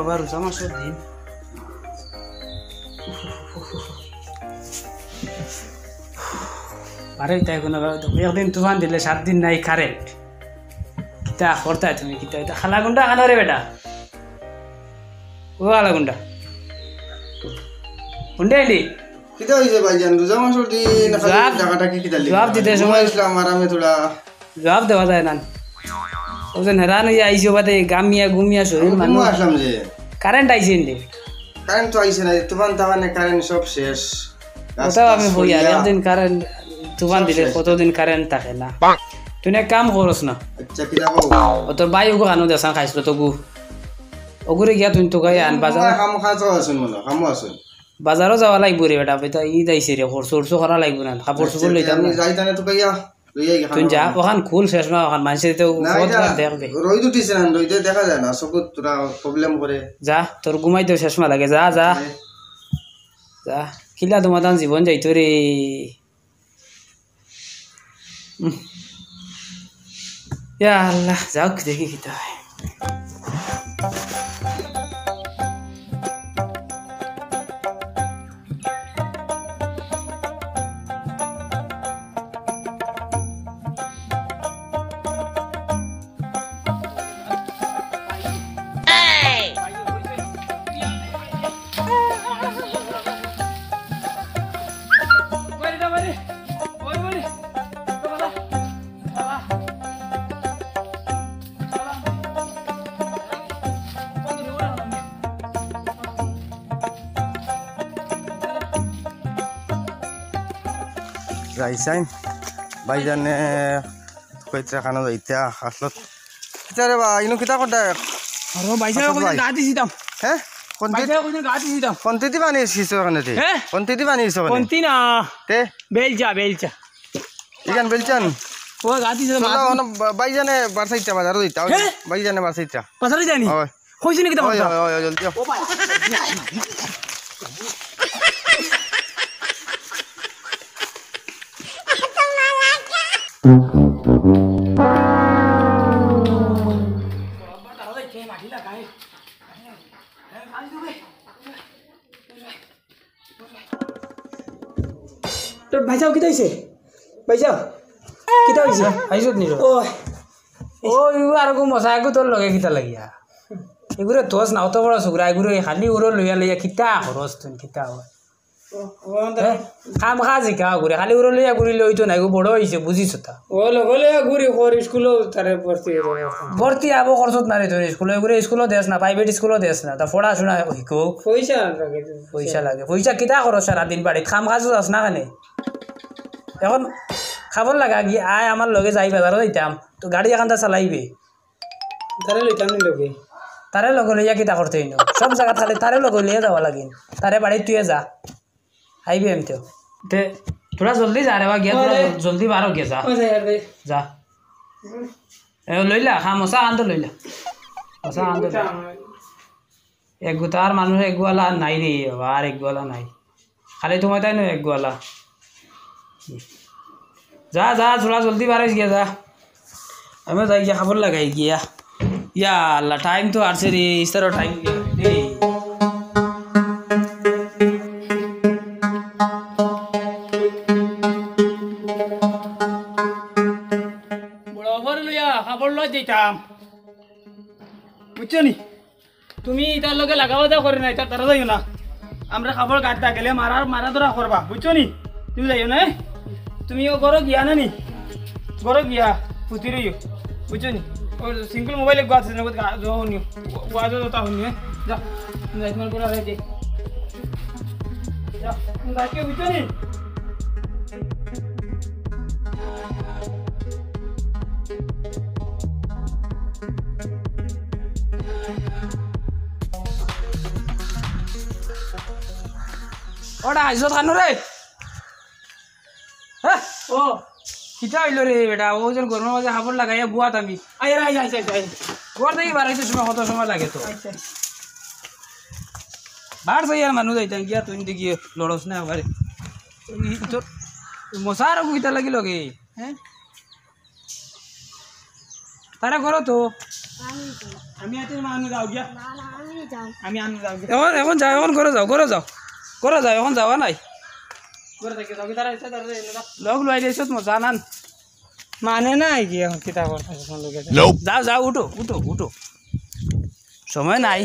বাবা রোজা মাসের দিন আরে তাই কোনো একদিন তুফান দিলে 7 দিন নাই কারেন্ট কিতা করতে তুমি কিতা এটা খালা গুন্ডা খানো রে বেটা ও খালা গুন্ডা গুন্ডা এলি কিতা হইছে ভাইজান রোজা মাসের দিন টাকাটা কি কিতা জবাব দিতে সময় ইসলাম আরামে থোড়া জবাব দেওয়া যায় না ওজন হেরান হইয়া আইসো বাদে গামিয়া গুমিয়া শরীর মানুষ আসলাম যে কারেন্ট আইছে নি কারেন্ট তো আইছে না তুফান তাওয়ানে কারেন্ট সব শেষ কোথাও আমি হই আর একদিন কারেন্ট তুফান দিলে কতদিন কারেন্ট থাকে না তুই এক কাম করস না আচ্ছা কিতা কও ও তোর ভাই ওগো আনো দেসান খাইছিল তো গু ওগুরে গিয়া তুই তো গাই আন বাজার কাম খাতো আছেন মনে কামও আছেন বাজারও যাওয়া লাগব রে বেটা বেটা ঈদ আইছে রে খরচ করা লাগব না কাপড় চোপড় লইতাম না যাইতানে তো কইয়া লইয়া গিয়া তুই যা ওখান খুল শেষ না ওখান মানুষে তো দেখবে রই দুটিছে না রইতে দেখা যায় না চকুত তোরা প্রবলেম করে যা তোর ঘুমাইতেও শেষমা লাগে যা যা যা খিলা তোমার জীবন যাইতো রে ইয়া আল্লাহ যাওক দেখি কিতা হয় যাইছাইন ভাইজানে কইতে খানা যাইতা আসলত কিতা রে বা ইনো কিতা করতে আরে বাইসা কই গা দিছি দাম হ্যাঁ বাইসা কই গা দিছি দাম কোনটি বানিয়েছিস ওখানে তে কোনটি বানিয়েছ ওখানে কোনটি না তে বেলচা ইগান বেলচান ও গা দিছি দাম ভাইজানে বারসাইতা বাজার যাইতা ভাইজানে বারসাইতা বাজারে যানি ওই কইছিস নাকি দাম ওই ওই জলদি ও ভাই তোর ভাইসাও কিতা হইছে ভাইসাও কিতা হইছে আইছত নি ও ও ইউ আর গো মশা গো তোর লগে কিতা লাগিয়া এগুরে তোস না অত বড় সুগরা এগুরে খালি উড়ো লইয়া লইয়া কিতা খরচ তুই কিতা হয় খাম খা জিকা ঘুরে খালি উড়ো লইয়া ঘুরি লইতো না এগো বড় হইছে বুঝিস তা ও লগে লইয়া ঘুরি খর স্কুল তারে ভর্তি আবো খরচত না রে তোর স্কুল এগুরে স্কুল দেস না প্রাইভেট স্কুল দেস না তা পড়াশোনা শিখো পয়সা লাগে পয়সা কিতা খরচ সারা দিন বাড়ি খাম খাজো আস না কেনে এখন খাবার লাগা গিয়ে আয় আমার লগে যাই বাজারও যাইতাম তো গাড়ি এখানটা চালাইবে তারে লইতাম নি লগে তারে লগে লইয়া কিতা করতে হইনো সব জায়গা খালি তারে লগে লইয়া যাওয়া লাগিন তারে বাড়ি তুই যা আইবি এমতেও তে তোরা জলদি যা রে বা গিয়া তোরা জলদি বারো গিয়া যা যা এ লইলা খা মশা আনতো লইলা মশা আনতো এক গোটার মানুষ এক গোয়ালা নাই রে আর এক গোয়ালা নাই খালি তোমার তাই নয় এক গোয়ালা যা যা থোড়া জলদি বাড়াইস গিয়া যা আমি যাই গিয়া খাবার লাগাই গিয়া ইয়া আল্লাহ টাইম তো আসছে রে ইস্তারও টাইম রে যেতাম বুঝছো নি তুমি তার লগে লাগাবা দাও করে নাই তারা যাইও না আমরা খাবার গাড়িটা গেলে মারা ধরা করবা বুঝছো নি তুমি যাইও না তুমি ও গরো গিয়া না নি গরো গিয়া পুতি রইও বুঝছো নি ও সিঙ্গল মোবাইল এক গাছ না হনিও গাছ তা হনিও যা তোমার করে রে যা গাকে বুঝছো নি ওটা আইসত খানো রে হ্যাঁ ও কিতা হইল রে বেটা ও যেন গরমের মাঝে খাবার লাগাইয়া বুয়াত আমি ঘর থেকে বাড়াইতে সময় কত সময় লাগে তো বার যাই আর মানুষ যাইতাম গিয়া তুই গিয়ে লড়স না আবার তোর মশার কিতা লাগিল গে হ্যাঁ তারা করো তো আমি আছি মানুষ যাও গিয়া এখন যাও এখন করে যাও এখন যাওয়া নাই লগ লাই দিয়েছত মজা নান মানে নাই কি এখন কিতা করতে যাও উঠো সময় নাই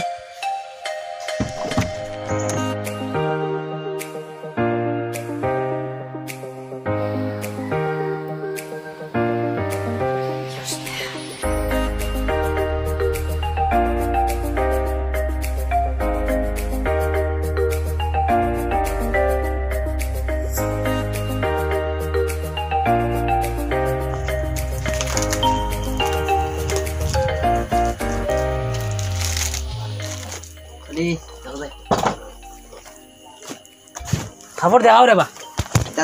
খবর দেখাও রে বা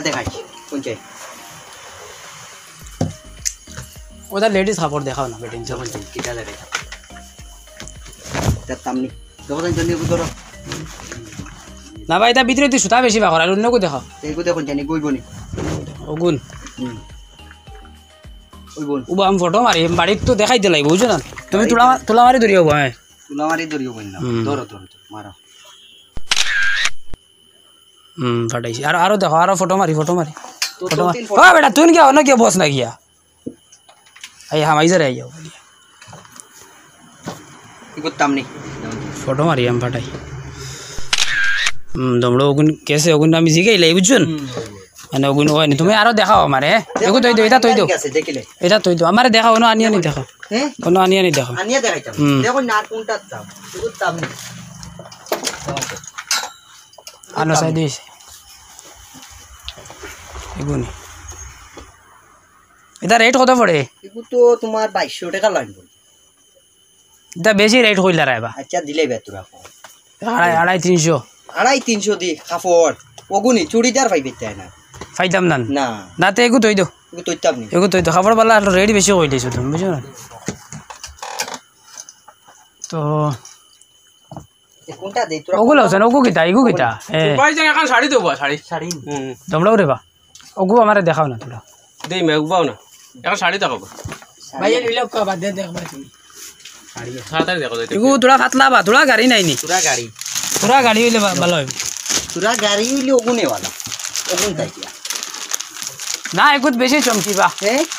দেখাইছি কোনটাই ওটা লেডিস খবর দেখাও না বেটিং যখন কিটা দেখাই তামনি যখন জন্য ধরো না ভাই এটা ভিতরে তুই সুতা বেশি বাকর আর অন্য কো দেখাও এইগো দেখুন জানি গইবনি ওগুন ওইবন ও আমি ফটো মারি বাড়ি তো দেখাই দিলাই বুঝছো না তুমি তোলা মারি ধরিও ভাই তোলা মারি ধরিও বই না ধরো মারো ফাটাইছি আরো দেখো আরো ফটো মারি ও বেটা তুই কি অন্য কে বস না গিয়া আই হামাই যারে আইও করতাম নি ফটো মারি আমি ফাটাই তোমরা ওগুন কেসে ওগুন আমি জিগাইলাই বুঝছুন মানে ওগুন হয়নি তুমি আরো দেখাও আমারে এগো তৈ দাও এটা তৈ দাও এটা তৈ দাও আমারে দেখাও না আনিয়া নি দেখাও হ্যাঁ কোন আনিয়া নি দেখাও আনিয়া দেখাইতাম দেখো না কোনটা দাও করতাম নি আনো সাইড দিস এগুনি এটা রেট কত পড়ে এগু তো তোমার 2200 টাকা লাগবে এটা বেশি রেট কইলা রাইবা আচ্ছা দিলে বেতুরা আড়াই 300 দি কাপড় ওগুনি চুড়িদার পাইবে তাই না ফাইদাম না না নাতে এগু তৈ দাও এগু তৈতাম নি এগু তৈ দাও খাবার বালা রেট বেশি কই দিছো তুমি বুঝছো না তো কোনটা দেই তোরা ওগুলো আছে ওগু কিটা ভাই জান এখন শাড়ি দেবো শাড়ি তোমরাও রে বা ওগু আমারে দেখাও না তোরা দেই মে উবাও না এখন শাড়ি দেখাও ভাই এই লোক কা বাদ দে দেখবা তুমি শাড়ি তাড়াতাড়ি দেখো এগু তোরা ফাতলা বা তোরা গাড়ি নাই নি তোরা গাড়ি হইলে ভালো হবে তোরা গাড়ি হইলে ওগুনে वाला ওগুন তাইয়া না এগুত বেশি চমকিবা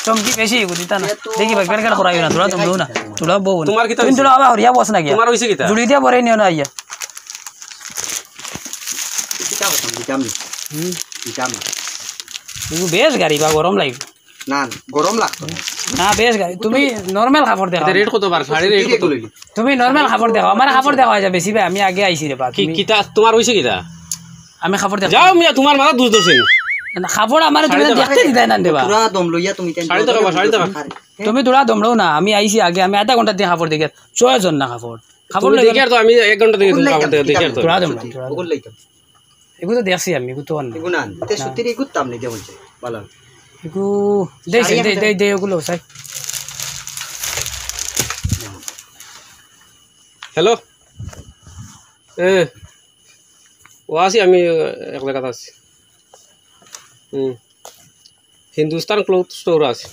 চমকি বেশি এগু দিতা না দেখি ভাই কেন করাইও না তোরা তোমরাও না তোরা বউ তোমার কি তুমি তোরা আবার হরিয়া বস না কি তোমার হইছে কিতা জুড়ি দিয়া পরে নিও না আইয়া কিতা বস দিতাম এগু বেশ গাড়ি বা গরম লাগবে না গরম লাগতো না বেশ গাড়ি তুমি নরমাল খাবার দেখাও রেট কত বার শাড়ি রেট কত তুমি নরমাল খাবার দেখাও আমার খাবার দেখাও যা বেশি ভাই আমি আগে আইছি রে বা কি কিতা তোমার হইছে কিতা আমি খাবার দেখাও যাও মিয়া তোমার মাথা দুধ দছেন না খাবার আমারে তুমি দেখতে দিতাই না দেবা পুরা দম লইয়া তুমি শাড়ি দেখাও তুমি তোরা দমড়াও না আমি আইছি আগে আমি আধা ঘন্টা দিয়ে খাবার দেখে 6 জন না খাবার দেখি আর তো আমি 1 ঘন্টা থেকে তুমি খাবার দেখি আর তো তোরা দমড়া ওগুন লইতাম এগু তো দেখছি আমি এগু তো অন্য এগু না তে সত্যি এগু তাম নাই দেবছে ভালো এগু দেই ওগুলো সাই হ্যালো ও আসি আমি এক জায়গাতে আছি হিন্দুস্তান ক্লথ স্টোর আছে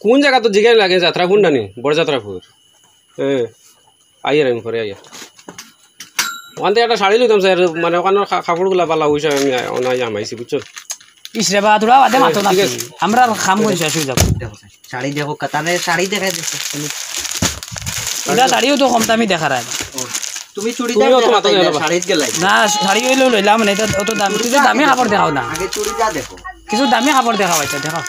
কোন জায়গা তো জিগাই লাগে যাত্রাপুর নানি বড় যাত্রাপুর আইয়ার আমি পরে আইয়া ওখান থেকে একটা শাড়ি লইতাম স্যার মানে ওখানে কাপড়গুলা পালা হয়েছে আমি অনাই আমাইছি বুঝছো ইসরে বা তোরা বাদে মাতো না আমরা খাম করি শেষ হয়ে যাব শাড়ি দেখো কাতারে শাড়ি দেখাই দিছে এটা শাড়িও তো কম দামি দেখা রায় তুমি চুড়িদার দেখো শাড়ি গেলাই না শাড়ি হইলো লইলাম মানে এটা অত দামি কিছু দামি কাপড় দেখাও না আগে চুড়িদার দেখো কিছু দামি কাপড় দেখাও আচ্ছা দেখাও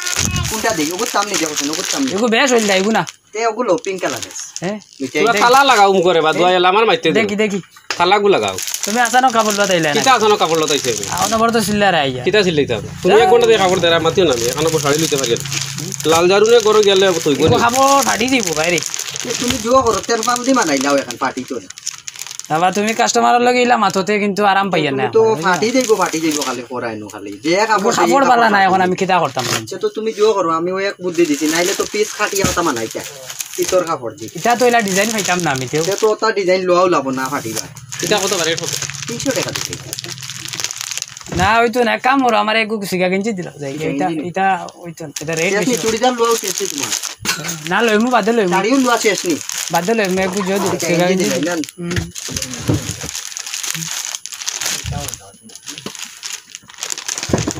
কোনটা দেই ওগো সামনে দেখো ওগো সামনে এগো বেশ হইল দাইগু না তে ওগুলো পিঙ্ক কালার হ্যাঁ তোরা থালা লাগাও করে বা দোয়া আমার মাইতে দেখি থালাগু লাগাও তুমি আসানো কাপড় লতাইলা না কিতা আসানো কাপড় লতাইছে আওনা বড় তো সিল্লার আইয়া কিতা সিলাইতাম তুমি 1 ঘন্টা দিয়ে কাপড় দেরা মাতিও না আমি এখন শাড়ি লইতে পারি লাল জারুনে গরো গেলে তুই গো কাপড় ফাটি দিব বাইরে তুমি জুয়া করো তেল পাম দি মানাই নাও এখন পার্টি তো বাবা তুমি কাস্টমারের লগে ইলা মাথতে কিন্তু আরাম পাইয়া না তো ফাটি যাইবো খালি করাইনো খালি যে কাপড় পালা না এখন আমি কিতা করতাম তো তুমি জুয়া করো আমি ওই এক বুদ্ধি দিছি নাইলে তো পিস খাটিয়া হতা মানাইতা পিতর কাপড় দি এটা তো ইলা ডিজাইন পাইতাম না আমি তো ওটা ডিজাইন লোয়াও লাভ না ফাটিবা কিতা কত রেট কত 300 টাকা দিছি না ওই তো না কাম ওর আমার এক সিগা গেঞ্জি দিল যাই এটা এটা ওই তো এটা রেট বেশি চুড়িদার লোয়াও কেছি তোমার না লইমু বাদে লইমু শাড়িও লোৱা শেষ নি বাদে লইমু একটু জো দিও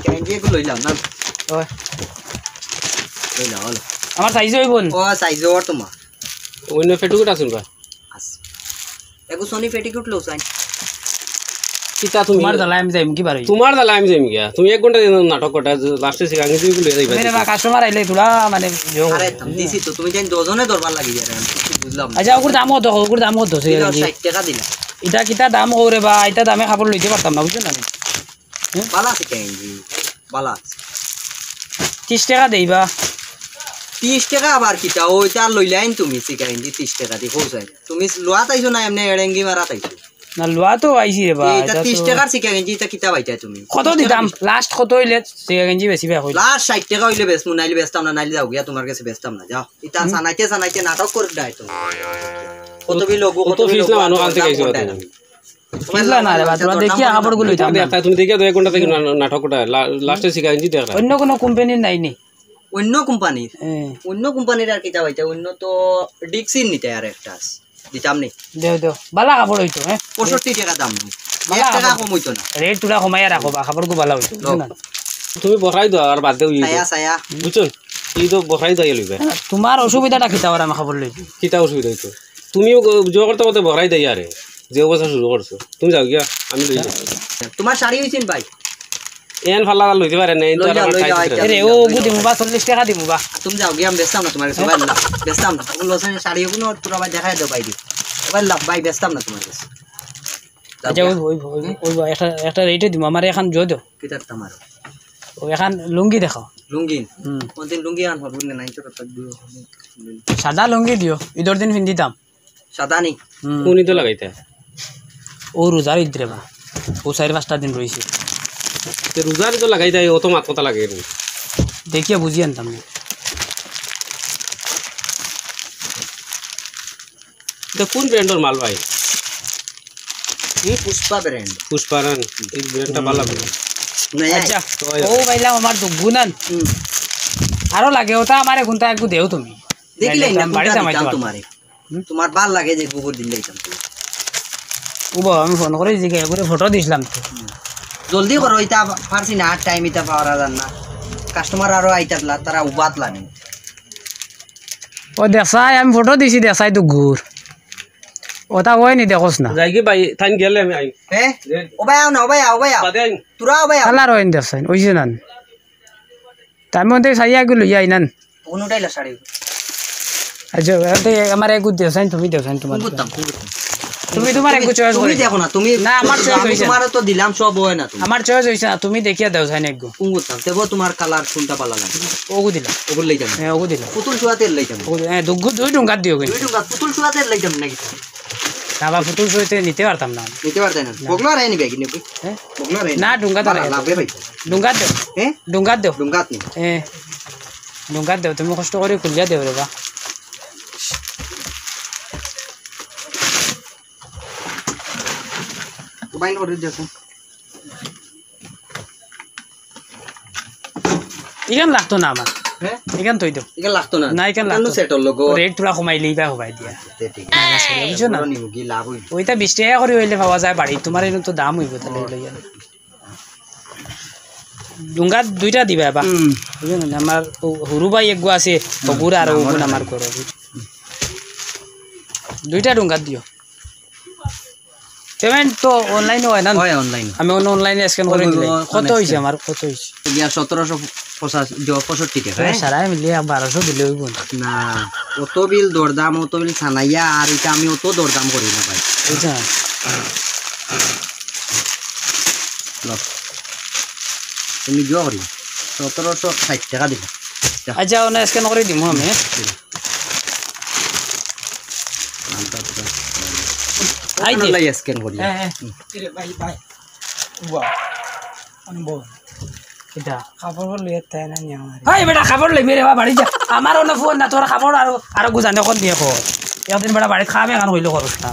গেঞ্জি এগুলো লইলাম না ওই লইলাম হলো আমার সাইজ হইব ও সাইজ ওর তোমার অন্য ফেটুকুট আছেন বা আছে এগো সোনি পেটিকুট লো সাইন কিতা তুমি তোমার জ্বালা আমি যাইম কি বারই তোমার দালা আমি যাইম গিয়া তুমি 1 ঘন্টা নাটক করতে লাস্টে শিখাঙ্গি তুমি বলে যাইবা মেরে বা কাস্টমার আইলে তোরা মানে আরে দিছি তো তুমি জান দুজনে দরবার লাগি যায় আমি বুঝলাম আচ্ছা ওগুর দাম কত ওগুর দাম কত 60 টাকা দিলা এটা কিতা দাম করে বা এটা দামে খাবার লইতে পারতাম না বুঝছেন না বালা আছে গেঞ্জি বালা 30 টাকা দেইবা 30 টাকা আবার কিতা ওইটা লইলাইন তুমি গেঞ্জি 30 টাকা দি হোসাই তুমি লোয়া তাইছো না এমনি এড়েঙ্গি মারা তাইছো না লোয়া তো আইছি রে বা এটা 30 টাকার গেঞ্জি এটা কিতা বাইতা তুমি কত দিতাম লাস্ট কত হইলে গেঞ্জি বেশি বেয়া হইল লাস্ট 60 টাকা হইলে বেশ মুনাইলে বেচতাম না নাইলে যাও গিয়া তোমার কাছে বেচতাম না যাও এটা সানাইতে নাটক করে দাই তুমি কত বি লোগো কত ফিস না মানুষ আনতে গেছো তুমি বুঝলা না রে বা তোরা দেখিয়া খাবারগুলো লইতাম দেখতা তুমি দেখিয়া 2 ঘন্টা থেকে নাটক করতে লাস্টে শিখাঙ্গি দেখরা অন্য কোনো কোম্পানির নাই নি অন্য কোম্পানির আর কিতা বাইতা অন্য তো ডিক্সিন নিতে আর একটা দিতাম নি দেও দেও বালা কাপড় হইতো হ্যাঁ 65 টাকা দাম 1 টাকা কম হইতো না রেট তুলা কমাইয়া রাখো বা খাবারগু বালা হইতো তুমি বসাই দাও আর বাদ দেও সায়া বুঝছো এই তো বসাই দাও লইবে তোমার অসুবিধাটা কিতা আর আমি খাবার লইছি কিতা অসুবিধা হইতো তুমিও জো করতে করতে বসাই দাই আরে যে অবস্থা শুরু করছো তুমি যাও গিয়া আমি লই যাই তোমার শাড়ি হইছেন ভাই এন ফালা লইতে পারে না তো আরে ও গুদি মুবা 40 টাকা দিমু বা তুমি যাও গিয়া আমি বেচতাম না তোমার সবাই লাভ বেচতাম না ওগুলো শাড়ি ওগুলো তোরা ভাই দেখাই দাও ভাই সবাই লাভ ভাই বেচতাম না তোমার কাছে আচ্ছা ওই একটা রেটে দিমু আমার এখন জো দাও কিতা তোমার ও এখন লুঙ্গি দেখাও লুঙ্গি কোনদিন লুঙ্গি আন হবো না নাই তো কত দিও সাদা লুঙ্গি দিও ঈদের দিন পিন্দিতাম সাদা নি কোনি তো লাগাইতে ও রোজার ইদ্রে বা ও 4-5টা দিন রইছে তে রোজার তো লাগাই দেয় অত মাত কথা লাগে দেখিয়া বুঝি আনতাম না তো কোন ব্র্যান্ডের মাল ভাই এই পুষ্পা ব্র্যান্ড পুষ্পারান এই ব্র্যান্ডটা ভালো লাগে আচ্ছা ও বাইলাম আমার তো গুনান আরো লাগে ওটা আমারে গুনটা একটু দেও তুমি দেখলে না বাড়ি যাইতাম তোমারে তোমার ভাল লাগে যে গোবর দিন যাইতাম উবা আমি ফোন করে জিজ্ঞাসা করে ফটো দিছিলাম তো জলদি করো এটা পারছি না টাইম এটা পাওয়া যান না কাস্টমার আরো আইতাতলা তারা উবাত লাগে ও দেখাই আমি ফটো দিছি দেখাই তো ঘুর ওটা হয় নি দেখোস না যাই কি ভাই থাইন গেলে আমি আই হ্যাঁ ও ভাই আও না ও ভাই আও বাদে আই তোরা ও ভাই কালার হয় নি দেখাই ওইছে না তার মধ্যে সাইয়া গুলো যাই না কোনটাইলা শাড়ি আচ্ছা আমার এক দেখাই তুমি দেখাই তোমার করতাম তুমি তোমার এক চয়েস তুমি দেখো না তুমি না আমার চয়েস হইছে তোমার তো দিলাম সব হয় না তুমি আমার চয়েস হইছে না তুমি দেখিয়া দাও সাইন এক কোন করতাম তেবো তোমার কালার কোনটা ভালো লাগে ওগু দিলা ওগুলো লই যাম হ্যাঁ ওগু দিলা পুতুল সুয়াতে লই যাম হ্যাঁ দুই টঙ্কা দিও কিন্তু 2 টাকা পুতুল সুয়াতে লই যাম নাকি না বা পুতুল সইতে নিতে পারতাম না নিতে পারতেন না বগলা রে নিবে কি নেবে হ্যাঁ বগলা রে না ডুঙ্গা তো লাভে ভাই ডুঙ্গা দেও হ্যাঁ ডুঙ্গা দেও ডুঙ্গাত নি ডুঙ্গা দেও তুমি কষ্ট করে খুলিয়া দেও রে বা বাইন করে দেখো ইগান লাগতো না আমার হ্যাঁ ইগান তৈ দেও ইকা লাগতো না না ইগান লাগতো সেটল লগো রেট পুরা কমাইলেই বা হবাই দিয়া ঠিক বুঝছো না নিমুগি লাভ হই ওইটা 20 টাকা করে হইলে পাওয়া যায় বাড়ি তোমার এরকম তো দাম হইব তাহলে লইয়া ডুঙ্গা দুইটা দিবা বা বুঝছো না আমার হুরু ভাই এক গো আছে বগুড়া আর ওগুন আমার করো দুইটা ডুঙ্গা দিও পেমেন্ট তো অনলাইনে হয় না হয় অনলাইন আমি অনলাইনে স্ক্যান করে দিলে কত হইছে আমার কত হইছে ইয়া 1765 টাকা হ্যাঁ সারা মিলিয়ে 1200 দিলে হইব না অত বিল দরদাম অত বিল ছানাইয়া আর এটা আমি অত দরদাম করি না ভাই বুঝছা তুমি জো করি 1760 টাকা দিলা আচ্ছা ওনা স্ক্যান করে দিমু আমি আই লাই স্ক্যান করি হ্যাঁ ভাই ভাই ওয়া অনবো এটা খাবার লইয়া তাই না নি আমার হাই বেটা খাবার লই মেরে বা বাড়ি যা আমার ওনা ফোন না তোর খাবার আর গুজানে কোন দিয়ে কো একদিন বেটা বাড়ি খাবে গান হইলো করছ না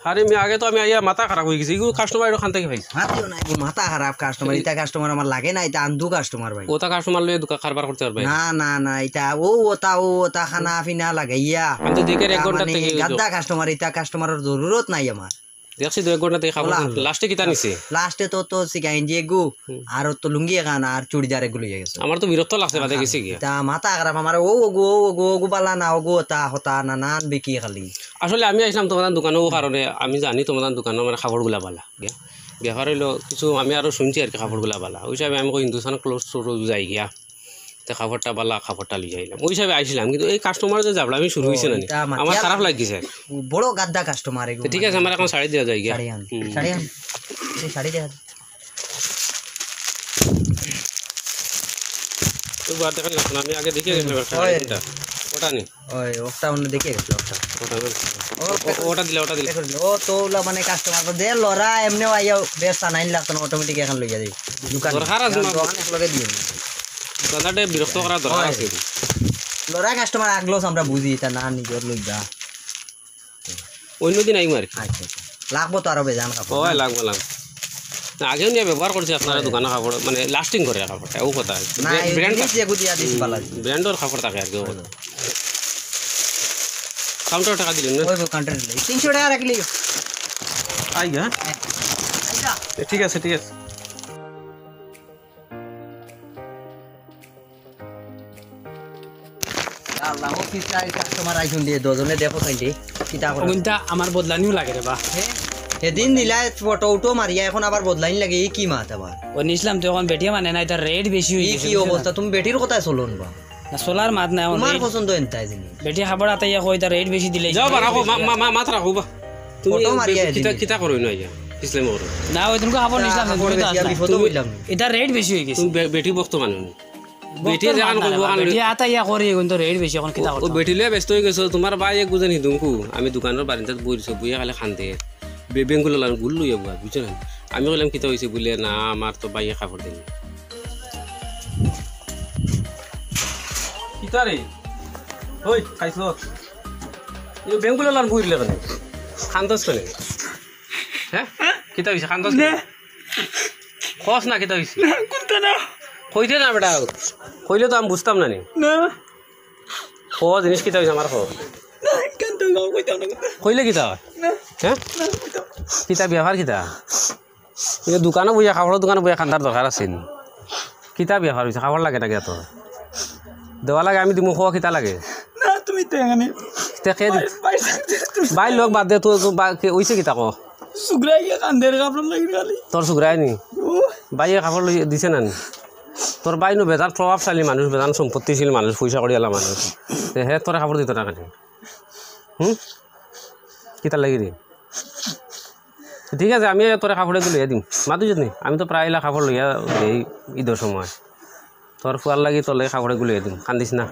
আরে আমি আগে তো আমি আইয়া মাথা খারাপ হয়ে গেছি এগুলো কাস্টমার খান থেকে পাইছি হাতিও নাই মাথা খারাপ কাস্টমার এটা কাস্টমার আমার লাগে না এটা আন্দু কাস্টমার ভাই ওটা কাস্টমার লয়ে দোকান কারবার করতে পারবে না না না এটা ওটা খানা পিনা লাগাইয়া আমি তো দেখে 1 ঘন্টা থেকে গাদ্দা কাস্টমার এটা কাস্টমারের জরুরত নাই আমার দেখছি 2 ঘন্টা থেকে খাবার লাস্টে কিতা নিছে লাস্টে তো সিকাইন যে গু আর তো লুঙ্গি গানা আর চুড়িদার এগুলো হয়ে গেছে আমার তো বিরক্ত লাগছে বাদে গেছি গিয়া তা মাথা খারাপ আমার গো বালা না তা হতা না নান বিকি খালি আসলে আমি আসলাম তোমার দোকানেও কারণে আমি জানি তোমার দোকানে মানে খাবারগুলা পালা গিয়া ব্যাপার হইলো কিছু আমি আরও শুনছি আর কি খাবারগুলা পালা ওই হিসাবে আমি হিন্দুস্তান ক্লোজ স্টোর যাই গিয়া তো খাবারটা পালা খাবারটা লিয়ে আইলাম ওই হিসাবে আইছিলাম কিন্তু এই কাস্টমার যে যাবলা আমি শুরু হয়েছে না আমার খারাপ লাগিছে বড় গাদ্দা কাস্টমার এগুলো ঠিক আছে আমার এখন শাড়ি দেওয়া যায় গিয়া শাড়ি দেয়া তো বার দেখা লাগছে না আমি আগে দেখে গেছিলাম শাড়িটা ওটা নি ওই ওটা অন্য দেখে গেছিল ওটা দিলে ও তো ওলা মানে কাস্টমার দে লরা এমনি আইয়া বেশ নাইন লাগতো না অটোমেটিক এখন লইয়া দেই দোকান দরকার আছে দোকান একলগে দিই দোকানদারে বিরক্ত করা দরকার আছে লরা কাস্টমার আগলোস আমরা বুঝি তা না নিজের লই যা অন্য দিন আইম আর কি আচ্ছা লাগবো তো আরো বেজান কাপড় ওই লাগবে আগেও নিয়ে ব্যবহার করছি আপনারা দোকানে কাপড় মানে লাস্টিং করে কাপড়টা ও কথা না ব্র্যান্ড দিয়ে গুদিয়া দিছি বালা ব্র্যান্ডের কাপড় থাকে আর কি কাউন্টার টাকা দিলেন না ওই কাউন্টার লই 300 টাকা রাখলি আই গা ঠিক আছে আল্লাহ অফিস আই কাস্টমার আইছুন দিয়ে দজনে দেখো তাইতে কিটা করে ওইটা আমার বদলানিও লাগে রে বা এদিন নিলা ফটো মারিয়া এখন আবার বদলাইন লাগে এই কি মাত আবার ও নিছিলাম তখন বেটিয়া মানে না এটা রেট বেশি হয়ে এই গেছে কি অবস্থা তুমি বেটির কথায় চলুন বা না সোলার মাত না তোমার পছন্দ এনতাই জিনিস বেটিয়া খাবার আতাইয়া কই এটা রেট বেশি দিলে যাও বা রাখো মাথা রাখো বা তুমি ফটো মারিয়া কিতা করো না ইয়া ইসলাম করো না ওই তুমি খাবার নিছিলাম খাবার বেশি আমি ফটো কইলাম এটা রেট বেশি হয়ে গেছে তুমি বেটি বক্ত মানুষ বেটি যেখান করবো বেটিয়া আতাইয়া করি কিন্তু রেট বেশি এখন কিতা ও করতে বেটিলে ব্যস্ত হয়ে গেছো তোমার বাই এক বুঝে নিদুমকু আমি দোকানের বারিন্দাত বইছো বইয়া খালে খান্তে বেঙ্গুলো লান গুল লইয়া বুয়া বুঝছো না আমি কইলাম কিতা হয়েছে বলে না আমার তো বাইয়ে খাবার দেন কিতা রে ওই খাইছ এই বেঙ্গুলো লান বইলে কেন খান্তস কেন হ্যাঁ কিতা হয়েছে খান্তস খস না কিতা হয়েছে কোনটা না কইতে না বেটা কইলে তো আমি বুঝতাম না নি না ও জিনিস কিতা হয়েছে আমার কোনটা না কইতা না কইলে কিতা হয় হ্যাঁ কিতা ব্যবহার কিতা কিন্তু দোকানে বইয়া খাবারের দোকানে বইয়া খান্দার দরকার আছে কিতা ব্যবহার হয়েছে খাবার লাগে না তো দেওয়া লাগে আমি দিমু খাওয়া কিতা লাগে না তুমি তো এখানে বাই লোক বাদ দে তোর ওইছে কিতা ক সুগরাই কান্দের কাপড় লাগি খালি তোর সুগ্রাই নি বাইয়ে খাবার দিছে না তোর বাই নো বেজান প্রভাবশালী মানুষ বেজান সম্পত্তিশীল মানুষ পয়সা করি এলা মানুষ হে তোরা খাবার দিত না কেন কিতা লাগি রে ঠিক আছে আমি তোরা কাপড়ে লইয়া দিম মাতো যদি আমি তো প্রায় এলা কাপড় লইয়া এই ঈদের সময় তোর ফুয়ার লাগি তোর লাগে কাপড়ে লইয়া দিম কান্দিস না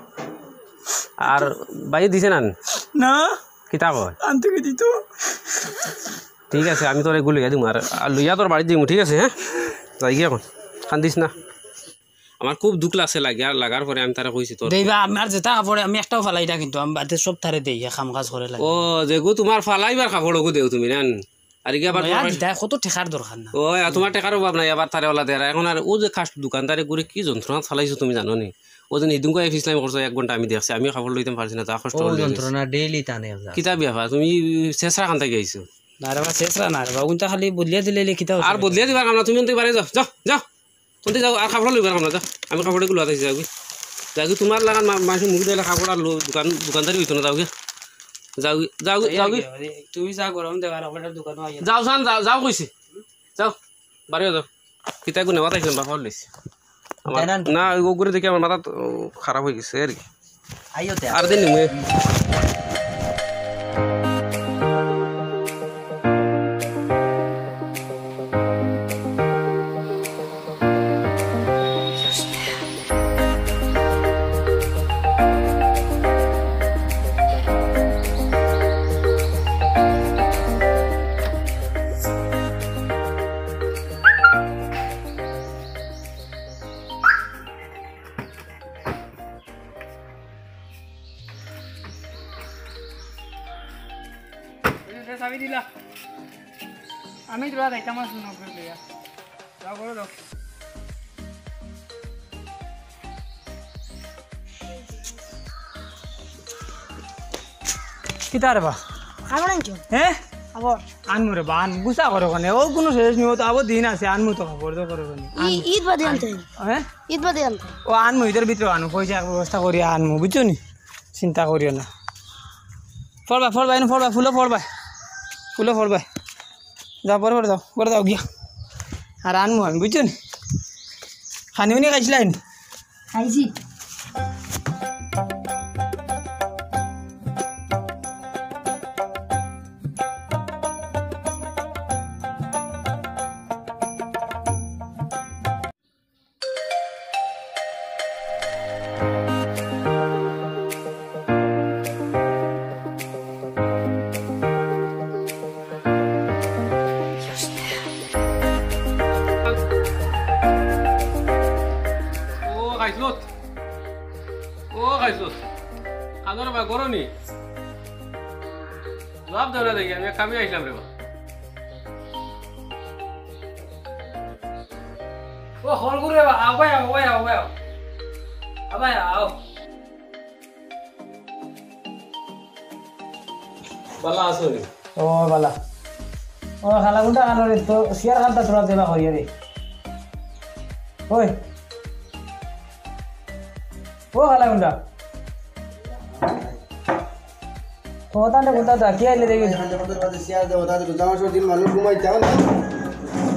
আর বাইরে দিছে না না কিতা কয় আনতে দিত ঠিক আছে আমি তোর এগুলো লইয়া দিম আর লইয়া তোর বাড়ি দিম ঠিক আছে হ্যাঁ যাই গিয়ে এখন কান্দিস না আমার খুব দুঃখ লাগছে লাগার পরে আমি তারা কইছি তোর দেইবা আমার যেটা কাপড়ে আমি একটাও ফালাই না কিন্তু আমি বাদে সব তারে দেই কাম কাজ করে লাগে ও যেগু তোমার ফালাইবার কাপড়ও দেও তুমি না আর কি আবার কত ঠেকার দরকার না ও তোমার টেকার অভাব নাই আবার তারে ওলা দেরা এখন আর ও যে খাস দোকানদারে করে কি যন্ত্রণা চালাইছো তুমি জানো নি ও যে ইদুম কয় ইসলাম করছো 1 ঘন্টা আমি দেখছি আমি খাবার লইতে পারছি না যা কষ্ট ও যন্ত্রণা ডেইলি টানে কিতা বিয়া তুমি শেষরা কান থেকে আইছো না রে শেষরা না রে কিন্তু খালি বদলিয়া দিলে কিতা আর বদলিয়া দিবার কাম না তুমি বারে যাও যাও যাও তুমি যাও আর খাবার লইবার কাম না যাও আমি খাবারটা গুলো আইছি যাও তোমার লাগান মানুষ মুখ দিলে খাবার আর দোকানদারি হইতো না যাও গে যাও যাও যাও তুমি যা গরম দেবার আপনার দোকান যাও সান যাও যাও কইছি যাও বাড়ি যাও কিতা গো নেওয়া তাইছিলাম বাবা লইছি না ওগুলো দেখে আমার মাথা খারাপ হয়ে গেছে আর কি আইওতে আর দিন নিমু চাবি দিলা আমি তোরা যাইতাম আর শুনো করে লইয়া যাও করে দাও কিতা রে বা খাবার আনছো হ্যাঁ খাবার আনমু রে বা আন গুছা করো কানে ও কোনো শেষ নিও তো আবার দিন আছে আনমু তো খবর তো করো কানে ঈদ বাদে আনতে হ্যাঁ ঈদ বাদে আনতে ও আনমু ঈদের ভিতরে আনু পয়সা ব্যবস্থা করি আনমু বুঝছো নি চিন্তা করিও না ফলবা ফলবা এনে ফলবা ফুলো ফলবা যাও পরে যাও গিয়া আর আনমু আমি বুঝছো নি খানিও নি খাইছিলাই নি খাইছি খাবার বা করো নি জবাব দাও না দেখি আমি কামে আইসলাম রে বা ও হল করে আবাই আও বালা আসো নি ও বালা ও খালা গুন্ডা খানো রে তো শেয়ার খালটা তোরা দেবা করিয়া রে ওই ও খালা গুন্ডা ও তান্ডে গুন্ডা তা কি আইলে দেখি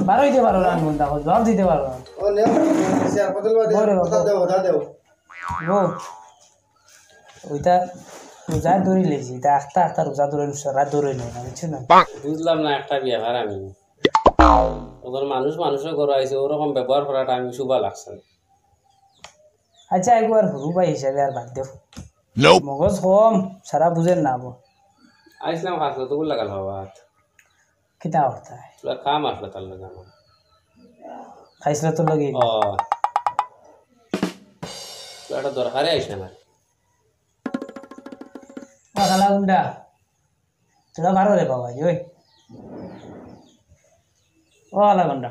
বারো দিতে পারো না গুন্ডা জবাব দিতে পারো না ও ওইটা রোজা ধরে লেছি তা আখতা রোজা ধরে রাত ধরে নেই না বুঝছো না বুঝলাম না একটা ব্যাপার আমি ওদের মানুষের ঘর আইছে ওরকম ব্যবহার করাটা আমি শুভা লাগছে আচ্ছা একবার হুরু ভাই হিসাবে আর বাদ দেও মগজ কম সারা বুঝেন না আবো আইসলাম খাসলো তো লাগাল হওয়া কিতা করতে তোরা কাম আসলো তার লগে আমার খাইছিল তোর লগে ও একটা দরকারে আইস না ও খালা গুন্ডা তোরা বারো রে বাবা ওই ও খালা গুন্ডা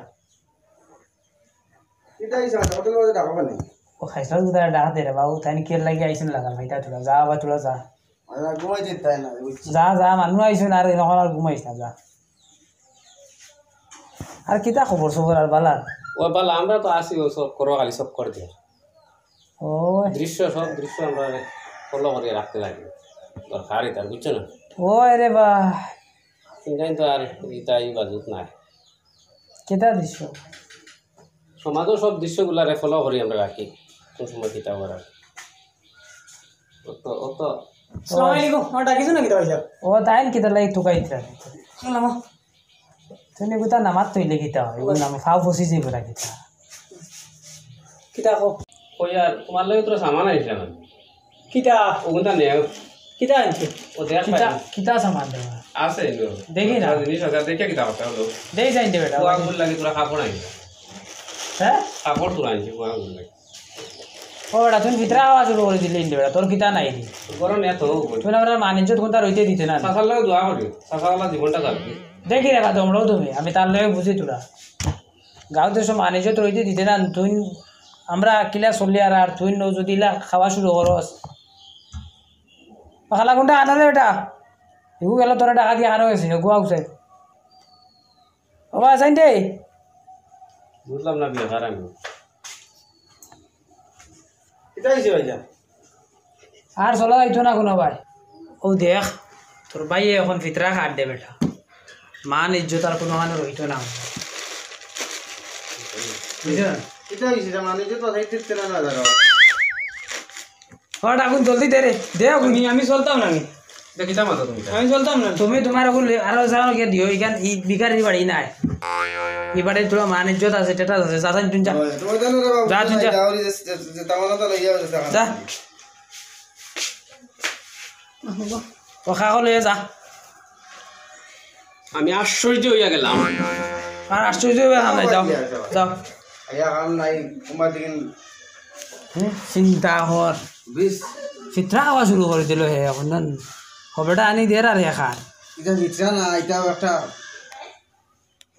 ও খাইছিল তোরা ডাকা দে রে বাবু তাই কি লাগি আইছেন লাগাল ভাইটা তোরা যা বা তোরা যা যা মানুষ আইছেন আর এখন আর ঘুমাইছ না যা আর কিতা খবর সবর আর বালার ও বালা আমরা তো আসি ও সব করো খালি সব করে দিয়ে ও সব দৃশ্য আমরা ফলো করে রাখতে লাগি দরকারই তার বুঝছো না ও রে বা সেটাই তো আর ইতাই বাজুত নাই কিতা দিছ সমাজও সব দৃশ্যগুলারে ফলো করি আমরা রাখি কোন সময় কিতা করার অত আসসালামু আলাইকুম আমার ডাকিছো নাকি দাও ও তাইন কিতা লাই টুকাইতরা শুনলাম তুমি গুতা নামাত তৈলে কিতা হয় ও নাম ফাও ফসি যে গুতা কিতা কো কই আর তোমার লাগে তোরা সামান আইছে না কিতা ওগুনটা নেও কিতা আনছি ও দেখ কিতা সামান দেবা আছে নো দেখি না জিনিস আছে দেখে কিতা করতে হলো দেই যাই দে বেটা ও আগুন লাগে তোরা কাপড় আইছে হ্যাঁ কাপড় তোরা আইছে ও আগুন লাগে ও বেটা তুমি ভিতরে আওয়াজ শুরু করে দিলে ইন্দে বেটা তোর কিতা নাই দি গরম এত তুমি আমরা মানিজ্জত কোনটা রইতে দিতে না সাসার লাগে দোয়া করি সাসাওয়ালা জীবনটা যাবে দেখি রেখা তোমরাও তুমি আমি তার লগে বুঝি তোরা গাঁৱতে সব মানিজ্জত রইতে দিতে না তুই আমরা কিলা চলি আর তুই যদি খাওয়া শুরু করস খালা কোনটা আনালে বেটা এগু গেল তোরা টাকা দিয়ে আনো গেছে গোয়া উঠে বাবা আসাইন দে বুঝলাম না বিয়ে আমি আর চলা যাইতো না কোনো ভাই ও দেখ তোর ভাই এখন ফিতরা খাট দে বেটা মান ইজ্জত আর কোনো মানে রইতো না ডাকুন জলদি দে রে দে আমি চলতাম না দেখিতা মাতো তুমি আমি চলতাম না তুমি তোমার আরো যাও গিয়ে দিও এখান ই বিকারের বাড়ি নাই এই বাড়ি তোর মান ইজ্জত আছে টেটাস আছে চাচা তুই যা যা তুই যা যা কথা কলে যা আমি আশ্চর্য হইয়া গেলাম আর আশ্চর্য হবে না যাও যাও চিন্তা কর চিত্রা খাওয়া শুরু করে দিল হে এখন খবরটা আনি দের আর হে খান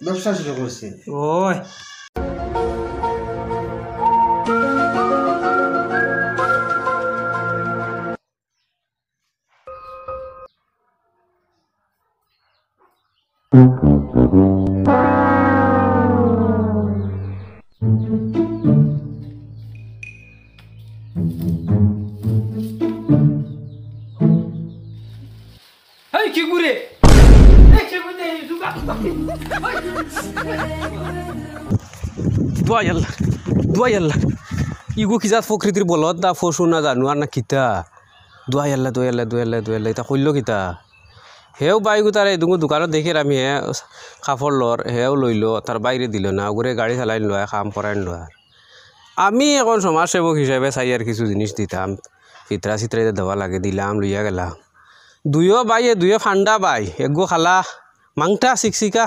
ব্যবসা শুরু করছে ওই এই কি করে দোয়া আল্লাহ ইগো কিজাত প্রকৃতির বলত দা ফসু না জানো আর না কিতা দোয়া আল্লাহ এটা কইল কিতা হেও বাইগু তার এই দোকানত দেখি আমি হে কাপড় লর হেও লইল তার বাইরে দিল না ওগুলো গাড়ি চালাই লয় কাম করাই লয় আমি এখন সমাজসেবক হিসাবে চাই আর কিছু জিনিস দিতাম চিত্রা দেওয়া লাগে দিলাম লইয়া গেলাম দুইও দুইও ফান্ডা বাই এগু খালা মাংটা শিকশিকা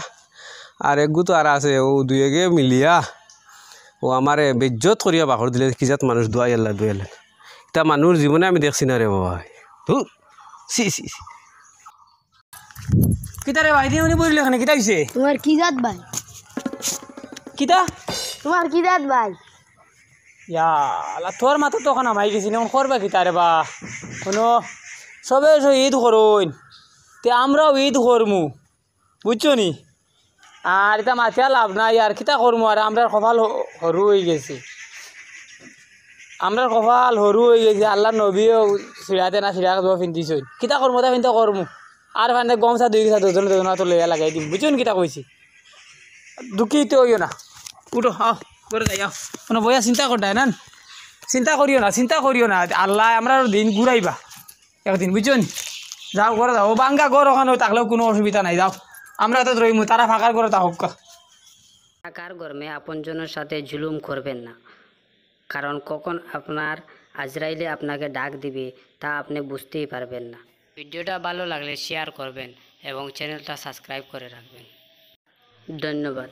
আর এগু তো আর আছে ও দুয়েগে মিলিয়া ও আমারে বেজ্জত করিয়া বাখর দিলে কিজাত মানুষ দোয়া আল্লাহ এটা মানুষ জীবনে আমি দেখছি না রে বাবা ধুর সি কিতা রে ভাই দিয়ে উনি বলিল এখানে কিতা হইছে তোমার কি জাত ভাই কিতা তোমার কি জাত ভাই ইয়া আল্লাহ তোর মাথা তো এখন আমাই গেছি না করবা কিতা রে বা কোনো সবে ঈদ করুন তে আমরাও ঈদ করমু বুঝছো নি আর এটা মাথা লাভ নাই আর কিতা করমু আর আমরার কপাল সরু হয়ে গেছে আমরার কপাল সরু হয়ে গেছে আল্লাহ নবীও চিড়াতে না চিড়া কাপড় পিন্ধিছ কিতা করমু তা পিন্তা করমু আর ফানে গমছা দুই গেছা দুজনে তো লইয়া লাগাই দিম বুঝছো কিতা কইছি দুঃখিত হইও না উঠো আও করে যাই আও কোনো বইয়া চিন্তা করতাই না চিন্তা করিও না আল্লাহ আমরা দিন ঘুরাইবা একদিন বুঝছো নি যাও করে যাও বাঙ্গা ঘর ওখানে থাকলেও কোনো অসুবিধা নাই যাও আমরা তো রইমু তারা ফাঁকার করে থাকুক টাকার গরমে আপনজনের সাথে জুলুম করবেন না, কারণ কখন আপনার আজরাইলে আপনাকে ডাক দিবে তা আপনি বুঝতেই পারবেন না। ভিডিওটা ভালো লাগলে শেয়ার করবেন এবং চ্যানেলটা সাবস্ক্রাইব করে রাখবেন। ধন্যবাদ।